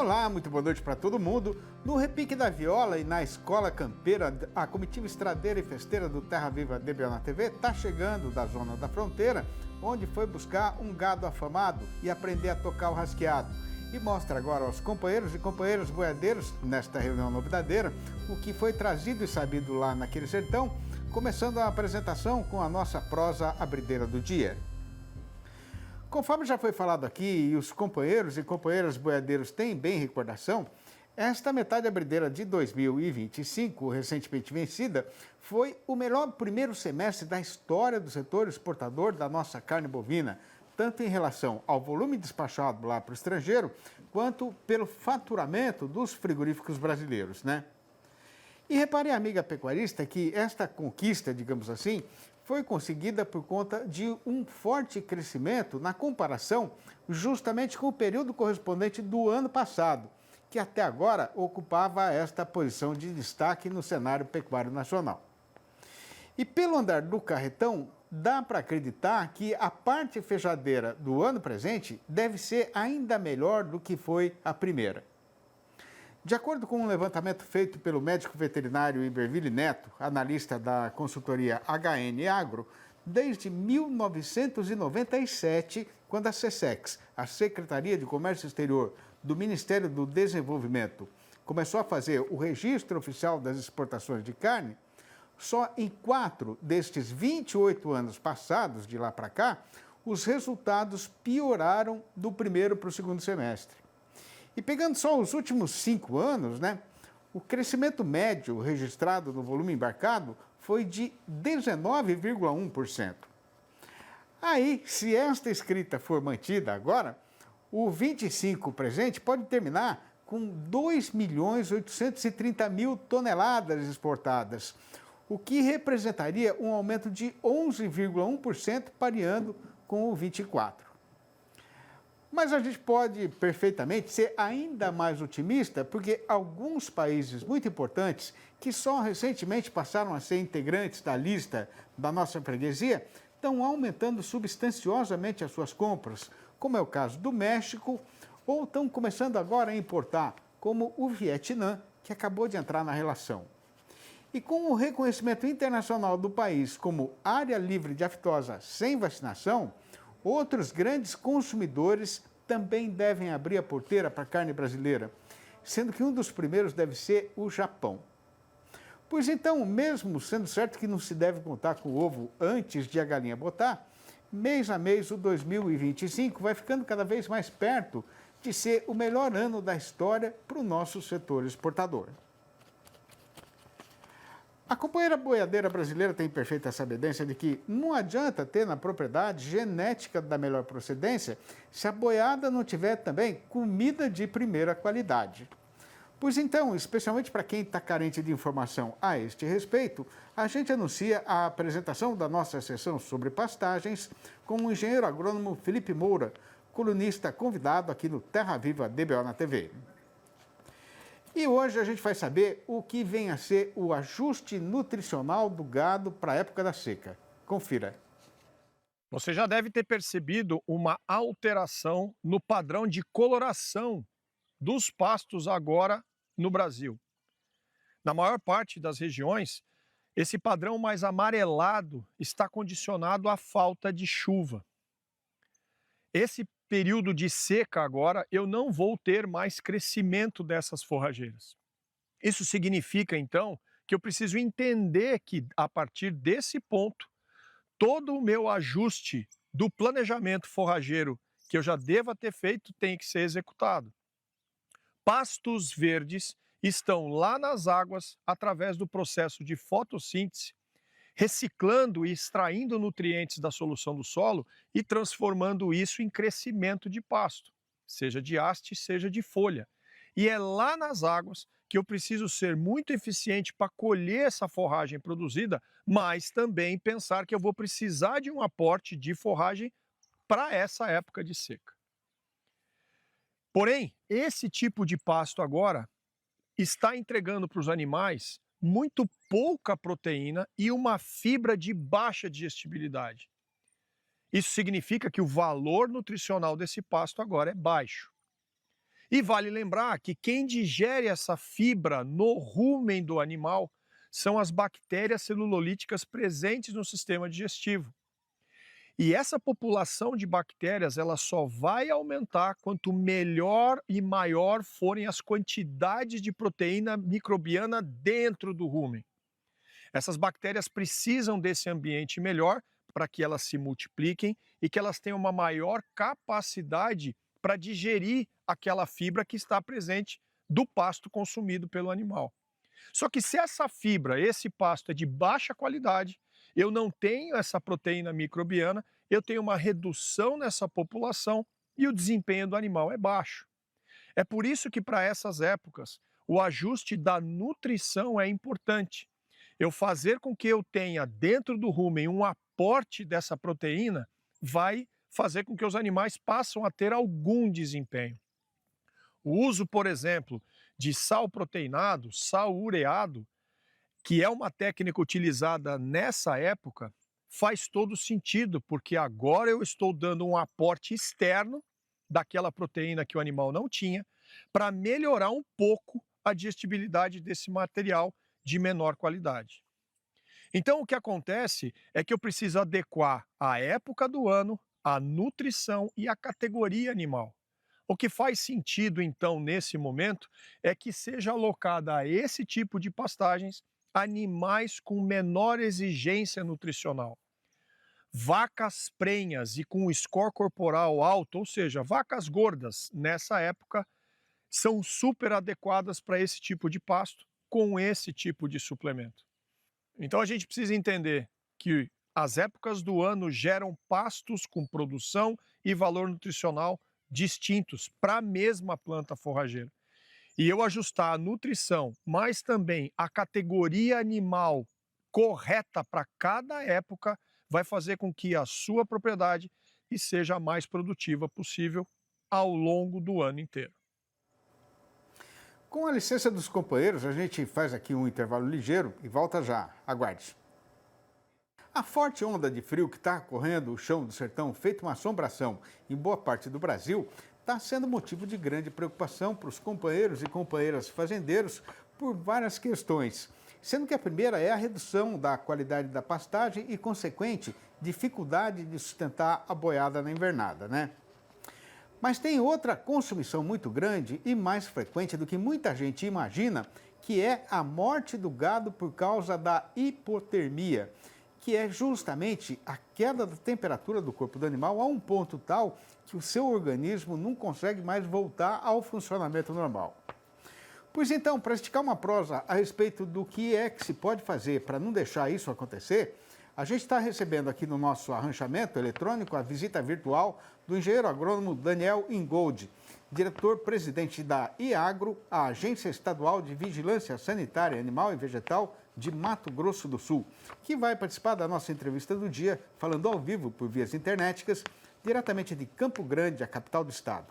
Olá, muito boa noite para todo mundo. No Repique da Viola e na Escola Campeira, a comitiva estradeira e festeira do Terra Viva DBO na TV está chegando da zona da fronteira, onde foi buscar um gado afamado e aprender a tocar o rasqueado. E mostra agora aos companheiros e companheiras boiadeiros, nesta reunião novidadeira, o que foi trazido e sabido lá naquele sertão, começando a apresentação com a nossa prosa abrideira do dia. Conforme já foi falado aqui e os companheiros e companheiras boiadeiros têm bem recordação, esta metade abrideira de 2025, recentemente vencida, foi o melhor primeiro semestre da história do setor exportador da nossa carne bovina, tanto em relação ao volume despachado lá para o estrangeiro, quanto pelo faturamento dos frigoríficos brasileiros, né? E repare, amiga pecuarista, que esta conquista, digamos assim, foi conseguida por conta de um forte crescimento na comparação justamente com o período correspondente do ano passado, que até agora ocupava esta posição de destaque no cenário pecuário nacional. E pelo andar do carretão, dá para acreditar que a parte fechadeira do ano presente deve ser ainda melhor do que foi a primeira. De acordo com um levantamento feito pelo médico veterinário Iberville Neto, analista da consultoria HN Agro, desde 1997, quando a SECEX, a Secretaria de Comércio Exterior do Ministério do Desenvolvimento, começou a fazer o registro oficial das exportações de carne, só em 4 destes 28 anos passados de lá para cá, os resultados pioraram do primeiro para o segundo semestre. E pegando só os últimos 5 anos, né, o crescimento médio registrado no volume embarcado foi de 19,1%. Aí, se esta escrita for mantida agora, o 25 presente pode terminar com 2.830.000 toneladas exportadas, o que representaria um aumento de 11,1% pareando com o 24. Mas a gente pode perfeitamente ser ainda mais otimista, porque alguns países muito importantes, que só recentemente passaram a ser integrantes da lista da nossa freguesia, estão aumentando substanciosamente as suas compras, como é o caso do México, ou estão começando agora a importar, como o Vietnã, que acabou de entrar na relação. E com o reconhecimento internacional do país como área livre de aftosa sem vacinação, outros grandes consumidores também devem abrir a porteira para a carne brasileira, sendo que um dos primeiros deve ser o Japão. Pois então, mesmo sendo certo que não se deve contar com o ovo antes de a galinha botar, mês a mês o 2025 vai ficando cada vez mais perto de ser o melhor ano da história para o nosso setor exportador. A companheira boiadeira brasileira tem perfeita sabedência de que não adianta ter na propriedade genética da melhor procedência se a boiada não tiver também comida de primeira qualidade. Pois então, especialmente para quem está carente de informação a este respeito, a gente anuncia a apresentação da nossa sessão sobre pastagens com o engenheiro agrônomo Felipe Moura, colunista convidado aqui no Terra Viva DBO na TV. E hoje a gente vai saber o que vem a ser o ajuste nutricional do gado para a época da seca. Confira. Você já deve ter percebido uma alteração no padrão de coloração dos pastos agora no Brasil. Na maior parte das regiões, esse padrão mais amarelado está condicionado à falta de chuva. Esse período de seca agora, eu não vou ter mais crescimento dessas forrageiras. Isso significa, então, que eu preciso entender que, a partir desse ponto, todo o meu ajuste do planejamento forrageiro que eu já deva ter feito tem que ser executado. Pastos verdes estão lá nas águas através do processo de fotossíntese, reciclando e extraindo nutrientes da solução do solo e transformando isso em crescimento de pasto, seja de haste, seja de folha. E é lá nas águas que eu preciso ser muito eficiente para colher essa forragem produzida, mas também pensar que eu vou precisar de um aporte de forragem para essa época de seca. Porém, esse tipo de pasto agora está entregando para os animais muito pouca proteína e uma fibra de baixa digestibilidade. Isso significa que o valor nutricional desse pasto agora é baixo. E vale lembrar que quem digere essa fibra no rumen do animal são as bactérias celulolíticas presentes no sistema digestivo. E essa população de bactérias, ela só vai aumentar quanto melhor e maior forem as quantidades de proteína microbiana dentro do rumen. Essas bactérias precisam desse ambiente melhor para que elas se multipliquem e que elas tenham uma maior capacidade para digerir aquela fibra que está presente do pasto consumido pelo animal. Só que se essa fibra, esse pasto é de baixa qualidade, eu não tenho essa proteína microbiana, eu tenho uma redução nessa população e o desempenho do animal é baixo. É por isso que para essas épocas o ajuste da nutrição é importante. Eu fazer com que eu tenha dentro do rumen um aporte dessa proteína vai fazer com que os animais passem a ter algum desempenho. O uso, por exemplo, de sal proteinado, sal ureado, que é uma técnica utilizada nessa época, faz todo sentido, porque agora eu estou dando um aporte externo daquela proteína que o animal não tinha, para melhorar um pouco a digestibilidade desse material de menor qualidade. Então, o que acontece é que eu preciso adequar a época do ano, a nutrição e a categoria animal. O que faz sentido, então, nesse momento, é que seja alocada a esse tipo de pastagens animais com menor exigência nutricional. Vacas prenhas e com score corporal alto, ou seja, vacas gordas, nessa época, são super adequadas para esse tipo de pasto, com esse tipo de suplemento. Então a gente precisa entender que as épocas do ano geram pastos com produção e valor nutricional distintos para a mesma planta forrageira. E eu ajustar a nutrição, mas também a categoria animal correta para cada época, vai fazer com que a sua propriedade seja a mais produtiva possível ao longo do ano inteiro. Com a licença dos companheiros, a gente faz aqui um intervalo ligeiro e volta já. Aguarde. A forte onda de frio que está correndo o chão do sertão, feito uma assombração em boa parte do Brasil, está sendo motivo de grande preocupação para os companheiros e companheiras fazendeiros por várias questões. Sendo que a primeira é a redução da qualidade da pastagem e, consequente, dificuldade de sustentar a boiada na invernada, né? Mas tem outra consumição muito grande e mais frequente do que muita gente imagina, que é a morte do gado por causa da hipotermia, que é justamente a queda da temperatura do corpo do animal a um ponto tal que o seu organismo não consegue mais voltar ao funcionamento normal. Pois então, para esticar uma prosa a respeito do que é que se pode fazer para não deixar isso acontecer, a gente está recebendo aqui no nosso arranchamento eletrônico a visita virtual do engenheiro agrônomo Daniel Ingold, diretor-presidente da IAGRO, a Agência Estadual de Vigilância Sanitária Animal e Vegetal de Mato Grosso do Sul, que vai participar da nossa entrevista do dia, falando ao vivo por vias internéticas, diretamente de Campo Grande, a capital do estado.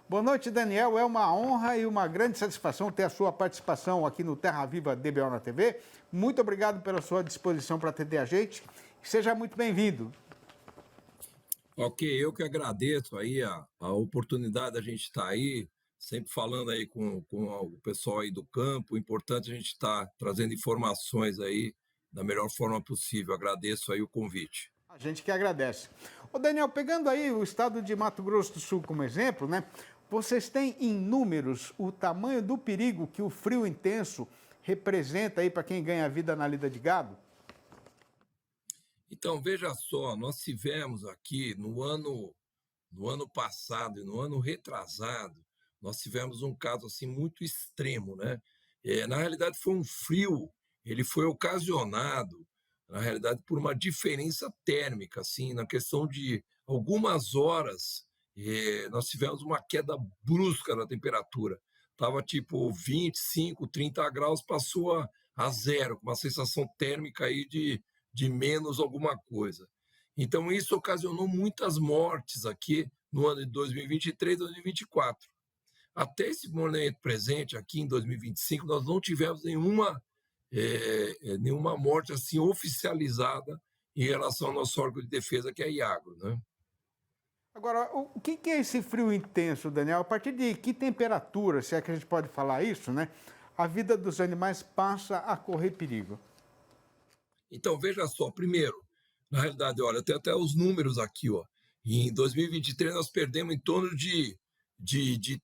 Boa noite, Daniel. É uma honra e uma grande satisfação ter a sua participação aqui no Terra Viva DBO na TV. Muito obrigado pela sua disposição para atender a gente. Seja muito bem-vindo. Ok, eu que agradeço aí a oportunidade da gente estar aí, sempre falando aí com o pessoal aí do campo. Importante a gente estar trazendo informações aí da melhor forma possível. Agradeço aí o convite. A gente que agradece. Ô Daniel, pegando aí o estado de Mato Grosso do Sul como exemplo, né? Vocês têm em números o tamanho do perigo que o frio intenso representa aí para quem ganha vida na lida de gado? Então, veja só, nós tivemos aqui no ano passado e no ano retrasado, nós tivemos um caso assim muito extremo, né? Na realidade, foi um frio, ele foi ocasionado, na realidade, por uma diferença térmica, assim, na questão de algumas horas, nós tivemos uma queda brusca da temperatura. Estava tipo 25, 30 graus, passou a zero, com uma sensação térmica aí de menos alguma coisa. Então, isso ocasionou muitas mortes aqui no ano de 2023 e 2024. Até esse momento presente, aqui em 2025, nós não tivemos nenhuma morte assim oficializada em relação ao nosso órgão de defesa, que é a IAGRO, né? Agora, o que é esse frio intenso, Daniel? A partir de que temperatura, se é que a gente pode falar isso, né? A vida dos animais passa a correr perigo. Então, veja só, primeiro, na realidade, olha, tem até os números aqui, ó. Em 2023, nós perdemos em torno de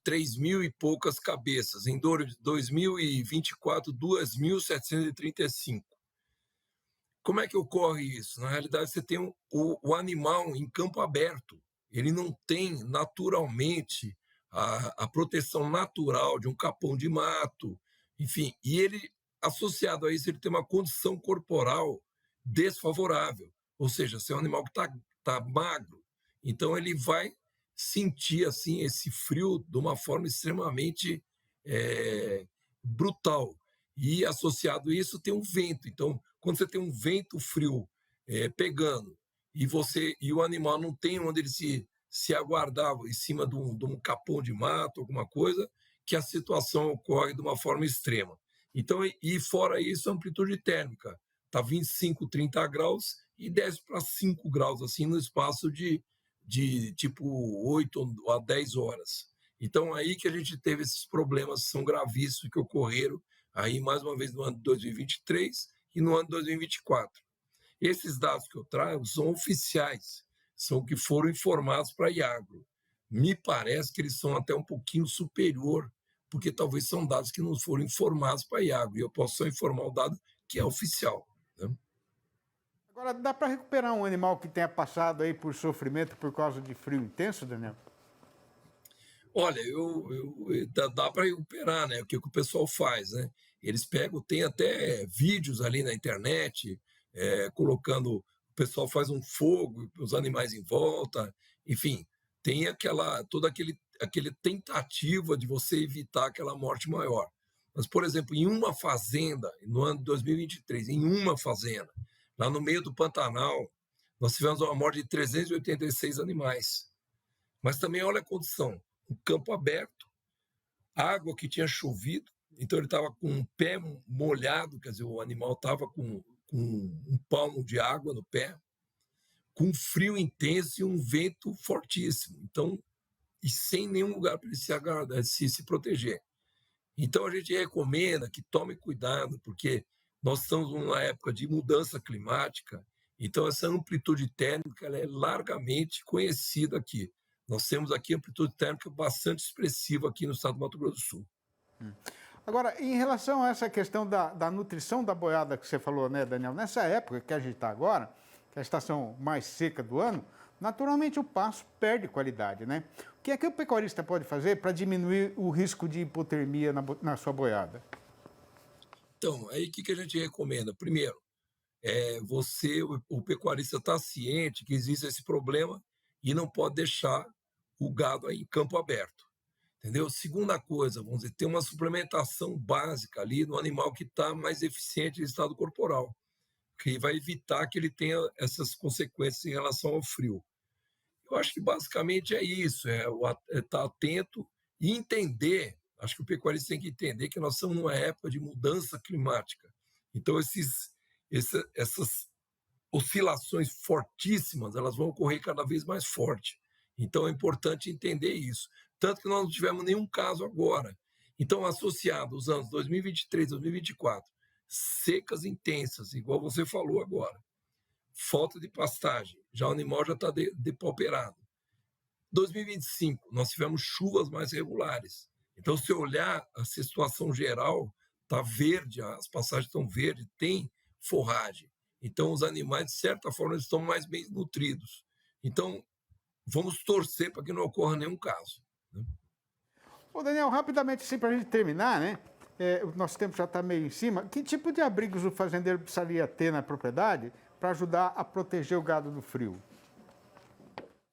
3 mil e poucas cabeças. Em 2024, 2.735. Como é que ocorre isso? Na realidade, você tem o animal em campo aberto. Ele não tem naturalmente a proteção natural de um capão de mato, enfim, e ele, associado a isso, ele tem uma condição corporal desfavorável. Ou seja, se é um animal que tá magro, então ele vai sentir assim esse frio de uma forma extremamente brutal. E associado a isso tem um vento. Então, quando você tem um vento frio pegando e o animal não tem onde ele se aguardar em cima de um capão de mato, alguma coisa, que a situação ocorre de uma forma extrema. Então, e fora isso, a amplitude térmica está 25, 30 graus e desce para 5 graus, assim, no espaço de tipo 8 a 10 horas. Então, aí que a gente teve esses problemas que são gravíssimos que ocorreram aí, mais uma vez, no ano de 2023 e no ano de 2024. Esses dados que eu trago são oficiais, são o que foram informados para a Iagro. Me parece que eles são até um pouquinho superior, porque talvez são dados que não foram informados para a Iagro, e eu posso só informar o dado que é oficial, né? Agora, dá para recuperar um animal que tenha passado aí por sofrimento por causa de frio intenso, Daniel? Olha, dá para recuperar, né? O que o pessoal faz, né? Eles pegam, tem até vídeos ali na internet, colocando, o pessoal faz um fogo, os animais em volta, enfim, tem toda aquele tentativa de você evitar aquela morte maior. Mas, por exemplo, em uma fazenda, no ano de 2023, em uma fazenda, lá no meio do Pantanal, nós tivemos uma morte de 386 animais. Mas também olha a condição, um campo aberto, água que tinha chovido, então ele estava com o pé molhado, quer dizer, o animal estava com um palmo de água no pé, com frio intenso e um vento fortíssimo, então, e sem nenhum lugar para ele se proteger. Então a gente recomenda que tome cuidado, porque nós estamos numa época de mudança climática, então essa amplitude térmica ela é largamente conhecida aqui. Nós temos aqui amplitude térmica bastante expressiva aqui no estado do Mato Grosso do Sul. Agora, em relação a essa questão da nutrição da boiada que você falou, né, Daniel? Nessa época que a gente está agora, que é a estação mais seca do ano, naturalmente o pasto perde qualidade, né? O que é que o pecuarista pode fazer para diminuir o risco de hipotermia na sua boiada? Então, aí o que a gente recomenda? Primeiro, o pecuarista está ciente que existe esse problema e não pode deixar o gado aí em campo aberto, entendeu? Segunda coisa, vamos dizer, ter uma suplementação básica ali no animal que está mais eficiente em estado corporal, que vai evitar que ele tenha essas consequências em relação ao frio. Eu acho que basicamente é isso, estar atento e entender, acho que o pecuarista tem que entender que nós estamos numa época de mudança climática. Então, essas oscilações fortíssimas, elas vão ocorrer cada vez mais forte. Então, é importante entender isso. Tanto que nós não tivemos nenhum caso agora. Então, associado aos anos 2023, 2024, secas intensas, igual você falou agora, falta de pastagem, já o animal já está depauperado. 2025, nós tivemos chuvas mais regulares. Então, se olhar a situação geral, está verde, as pastagens estão verdes, tem forragem. Então, os animais, de certa forma, estão mais bem nutridos. Então, vamos torcer para que não ocorra nenhum caso, né? Ô, Daniel, rapidamente, assim, para a gente terminar, né? O nosso tempo já está meio em cima. Que tipo de abrigos o fazendeiro precisaria ter na propriedade para ajudar a proteger o gado do frio?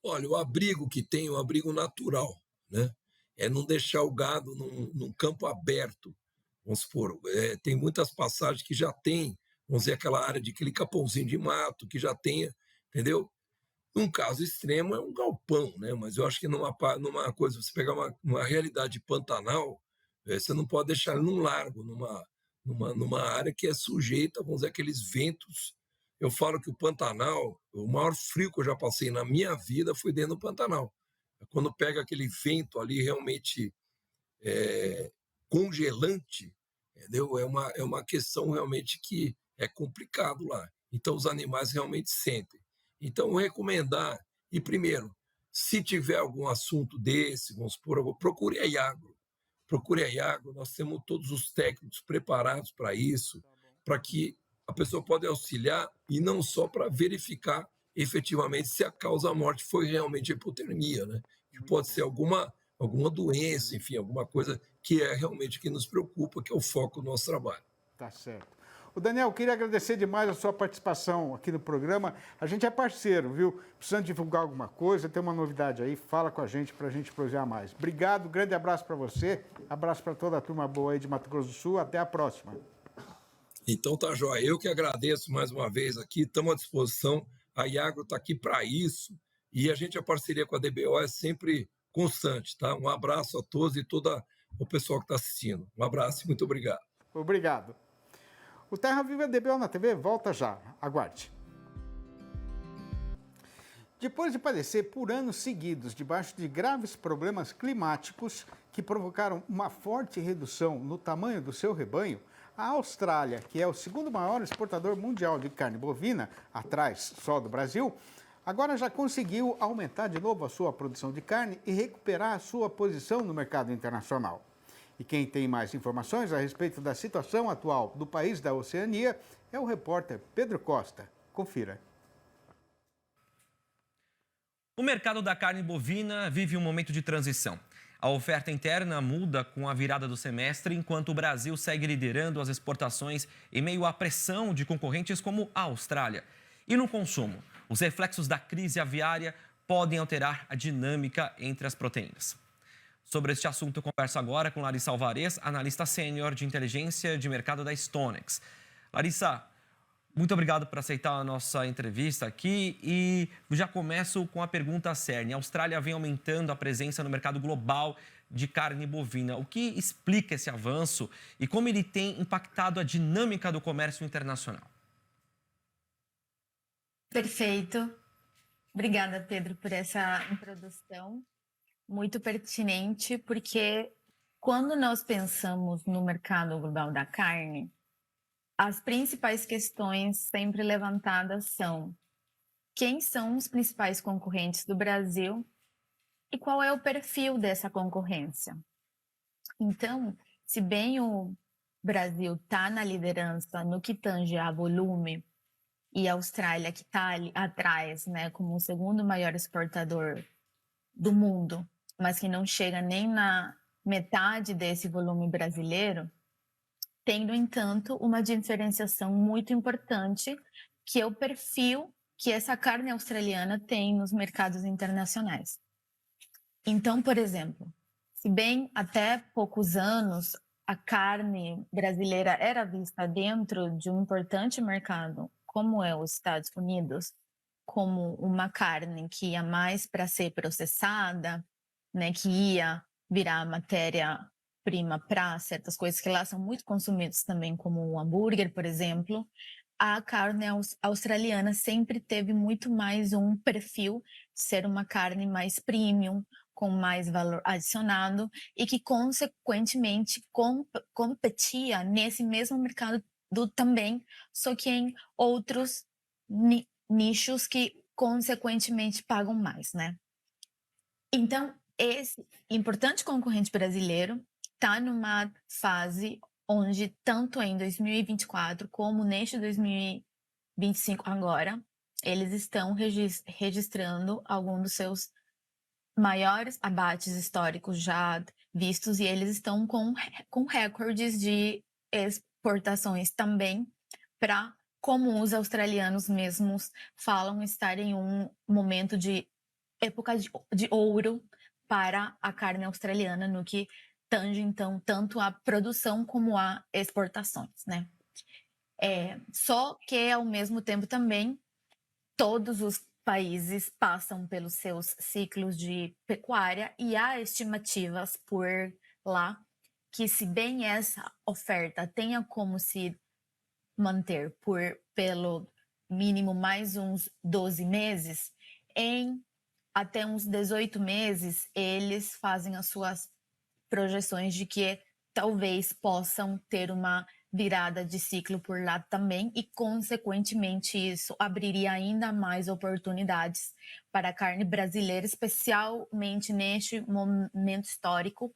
Olha, o abrigo que tem é um abrigo natural, né? É não deixar o gado num campo aberto. Vamos supor, tem muitas passagens que já tem, vamos dizer, aquela área de aquele capãozinho de mato, que já tenha, entendeu? Num caso extremo é um galpão, né? Mas eu acho que numa coisa, você pegar uma realidade pantanal, você não pode deixar ele num largo, numa área que é sujeita, vamos dizer, aqueles ventos eu falo que o Pantanal, o maior frio que eu já passei na minha vida foi dentro do Pantanal. Quando pega aquele vento ali realmente congelante, entendeu? É uma questão realmente que é complicado lá. Então, os animais realmente sentem. Então, recomendar, e primeiro, se tiver algum assunto desse, vamos supor, procure a Iagro. Procure a Iagro, nós temos todos os técnicos preparados para isso, para que a pessoa pode auxiliar e não só para verificar efetivamente se a causa da morte foi realmente hipotermia, né? Que Muito pode bom. ser alguma doença, enfim, alguma coisa que é realmente que nos preocupa, que é o foco do nosso trabalho. Tá certo. O Daniel, queria agradecer demais a sua participação aqui no programa. A gente é parceiro, viu? Precisando divulgar alguma coisa, tem uma novidade aí, fala com a gente para a gente prosear mais. Obrigado, grande abraço para você, abraço para toda a turma boa aí de Mato Grosso do Sul, até a próxima. Então tá joia. Eu que agradeço mais uma vez aqui, estamos à disposição. A Iagro está aqui para isso e a parceria com a DBO é sempre constante, tá? Um abraço a todos e todo o pessoal que está assistindo. Um abraço e muito obrigado. Obrigado. O Terra Viva DBO na TV volta já. Aguarde. Depois de padecer por anos seguidos debaixo de graves problemas climáticos que provocaram uma forte redução no tamanho do seu rebanho, a Austrália, que é o segundo maior exportador mundial de carne bovina, atrás só do Brasil, agora já conseguiu aumentar de novo a sua produção de carne e recuperar a sua posição no mercado internacional. E quem tem mais informações a respeito da situação atual do país da Oceania é o repórter Pedro Costa. Confira. O mercado da carne bovina vive um momento de transição. A oferta interna muda com a virada do semestre, enquanto o Brasil segue liderando as exportações em meio à pressão de concorrentes como a Austrália. E no consumo, os reflexos da crise aviária podem alterar a dinâmica entre as proteínas. Sobre este assunto, eu converso agora com Larissa Alvarez, analista sênior de inteligência de mercado da Stonex. Larissa, muito obrigado por aceitar a nossa entrevista aqui e já começo com a pergunta cerne. A Austrália vem aumentando a presença no mercado global de carne bovina. O que explica esse avanço e como ele tem impactado a dinâmica do comércio internacional? Perfeito. Obrigada, Pedro, por essa introdução. Muito pertinente, porque quando nós pensamos no mercado global da carne, as principais questões sempre levantadas são: quem são os principais concorrentes do Brasil e qual é o perfil dessa concorrência? Então, se bem o Brasil está na liderança no que tange a volume e a Austrália que está ali atrás, né, como o segundo maior exportador do mundo, mas que não chega nem na metade desse volume brasileiro, tem, no entanto, uma diferenciação muito importante, que é o perfil que essa carne australiana tem nos mercados internacionais. Então, por exemplo, se bem até poucos anos a carne brasileira era vista dentro de um importante mercado, como é os Estados Unidos, como uma carne que ia mais para ser processada, né, que ia virar matéria-prima para certas coisas que lá são muito consumidas também, como o hambúrguer, por exemplo, a carne australiana sempre teve muito mais um perfil de ser uma carne mais premium, com mais valor adicionado e que, consequentemente, competia nesse mesmo mercado também, só que em outros nichos que, consequentemente, pagam mais, né? Então, esse importante concorrente brasileiro está numa fase onde, tanto em 2024 como neste 2025 agora, eles estão registrando alguns dos seus maiores abates históricos já vistos, e eles estão com recordes de exportações também, para, como os australianos mesmos falam, estar em um momento de época de ouro para a carne australiana, no que tange, então, tanto a produção como a exportações, né? Só que, ao mesmo tempo, também, todos os países passam pelos seus ciclos de pecuária e há estimativas por lá que, se bem essa oferta tenha como se manter pelo mínimo mais uns 12 meses, em até uns 18 meses, eles fazem as suas projeções de que talvez possam ter uma virada de ciclo por lá também e, consequentemente, isso abriria ainda mais oportunidades para a carne brasileira, especialmente neste momento histórico,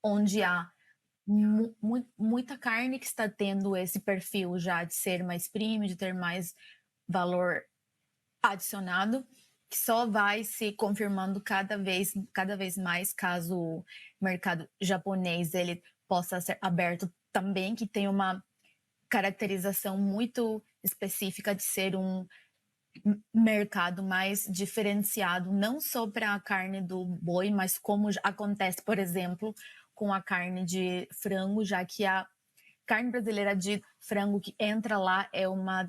onde há muita carne que está tendo esse perfil já de ser mais premium, de ter mais valor adicionado, que só vai se confirmando cada vez mais caso o mercado japonês ele possa ser aberto também, que tem uma caracterização muito específica de ser um mercado mais diferenciado, não só para a carne do boi, mas como acontece, por exemplo, com a carne de frango, já que a carne brasileira de frango que entra lá é uma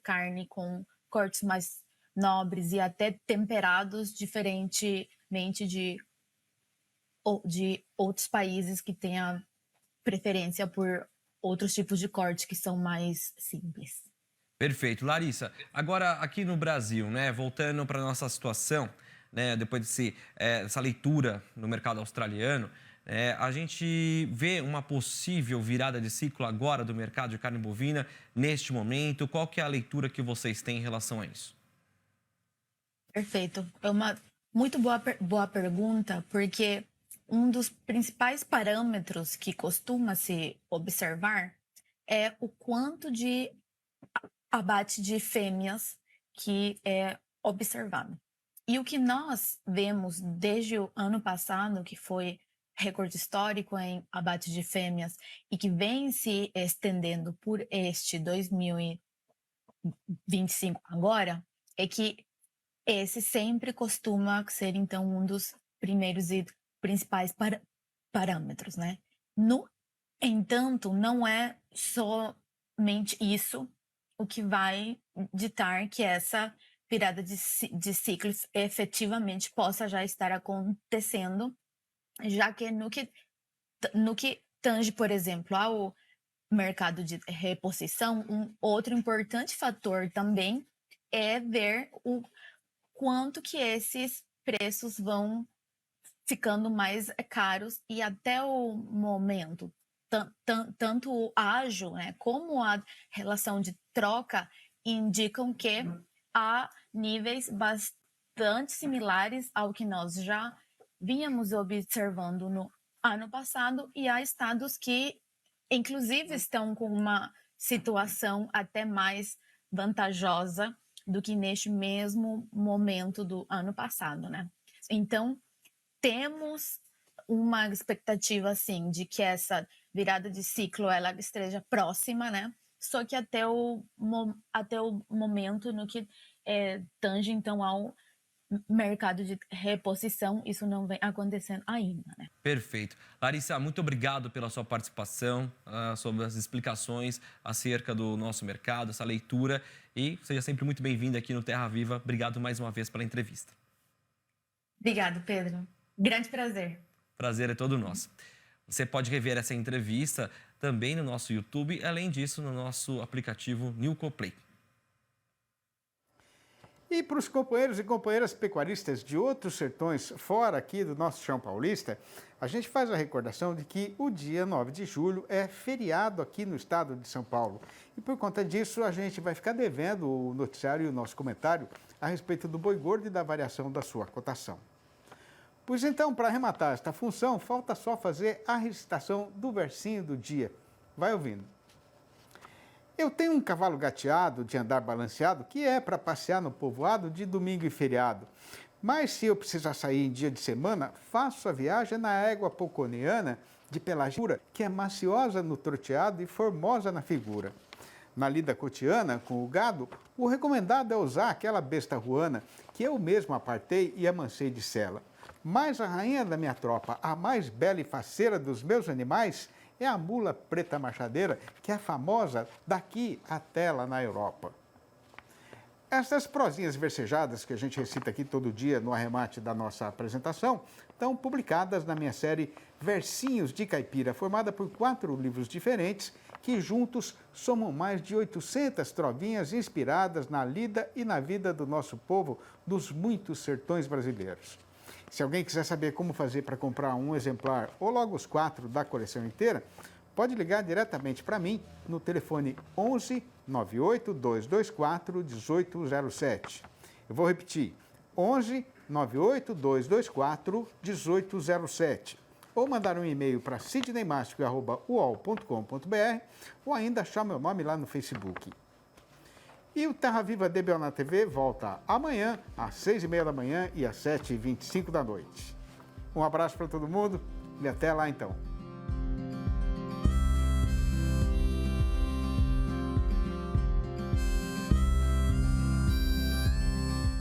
carne com cortes mais nobres e até temperados diferentemente de outros países que têm a preferência por outros tipos de corte que são mais simples. Perfeito. Larissa, agora aqui no Brasil, né, voltando para a nossa situação, né, depois dessa leitura no mercado australiano, a gente vê uma possível virada de ciclo agora do mercado de carne bovina neste momento. Qual que é a leitura que vocês têm em relação a isso? Perfeito. É uma muito boa pergunta, porque um dos principais parâmetros que costuma se observar é o quanto de abate de fêmeas que é observado. E o que nós vemos desde o ano passado, que foi recorde histórico em abate de fêmeas e que vem se estendendo por este 2025 agora, é que esse sempre costuma ser, então, um dos primeiros e principais parâmetros, né? No entanto, não é somente isso o que vai ditar que essa virada de ciclo efetivamente possa já estar acontecendo, já que no que tange, por exemplo, ao mercado de reposição, um outro importante fator também é ver o quanto que esses preços vão ficando mais caros e até o momento, tanto o ágio, né, como a relação de troca indicam que há níveis bastante similares ao que nós já vínhamos observando no ano passado e há estados que, inclusive, estão com uma situação até mais vantajosa do que neste mesmo momento do ano passado, né? Então, temos uma expectativa, assim, de que essa virada de ciclo, ela esteja próxima, né? Só que até o momento no que tange, então, ao mercado de reposição, isso não vem acontecendo ainda, né? Perfeito. Larissa, muito obrigado pela sua participação, sobre as explicações acerca do nosso mercado, essa leitura. E seja sempre muito bem-vinda aqui no Terra Viva. Obrigado mais uma vez pela entrevista. Obrigado, Pedro. Grande prazer. Prazer é todo nosso. Você pode rever essa entrevista também no nosso YouTube, além disso, no nosso aplicativo Newco Play. E para os companheiros e companheiras pecuaristas de outros sertões fora aqui do nosso chão paulista, a gente faz a recordação de que o dia 9 de julho é feriado aqui no estado de São Paulo. E por conta disso, a gente vai ficar devendo o noticiário e o nosso comentário a respeito do boi gordo e da variação da sua cotação. Pois então, para arrematar esta função, falta só fazer a recitação do versinho do dia. Vai ouvindo. Eu tenho um cavalo gateado de andar balanceado que é para passear no povoado de domingo e feriado. Mas se eu precisar sair em dia de semana, faço a viagem na égua polconiana de pelagem pura, que é maciosa no troteado e formosa na figura. Na lida cotidiana, com o gado, o recomendado é usar aquela besta ruana, que eu mesmo apartei e amancei de sela. Mas a rainha da minha tropa, a mais bela e faceira dos meus animais, é a mula preta machadeira, que é famosa daqui até lá na Europa. Essas prosinhas versejadas que a gente recita aqui todo dia no arremate da nossa apresentação estão publicadas na minha série Versinhos de Caipira, formada por 4 livros diferentes que juntos somam mais de 800 trovinhas inspiradas na lida e na vida do nosso povo dos muitos sertões brasileiros. Se alguém quiser saber como fazer para comprar um exemplar ou logo os 4 da coleção inteira, pode ligar diretamente para mim no telefone 11 98 224 1807. Eu vou repetir, 11 98 224 1807. Ou mandar um e-mail para sidneymastico@uol.com.br ou ainda achar meu nome lá no Facebook. E o Terra Viva DBO na TV volta amanhã às 6h30 da manhã e às 7h25 da noite. Um abraço para todo mundo e até lá então.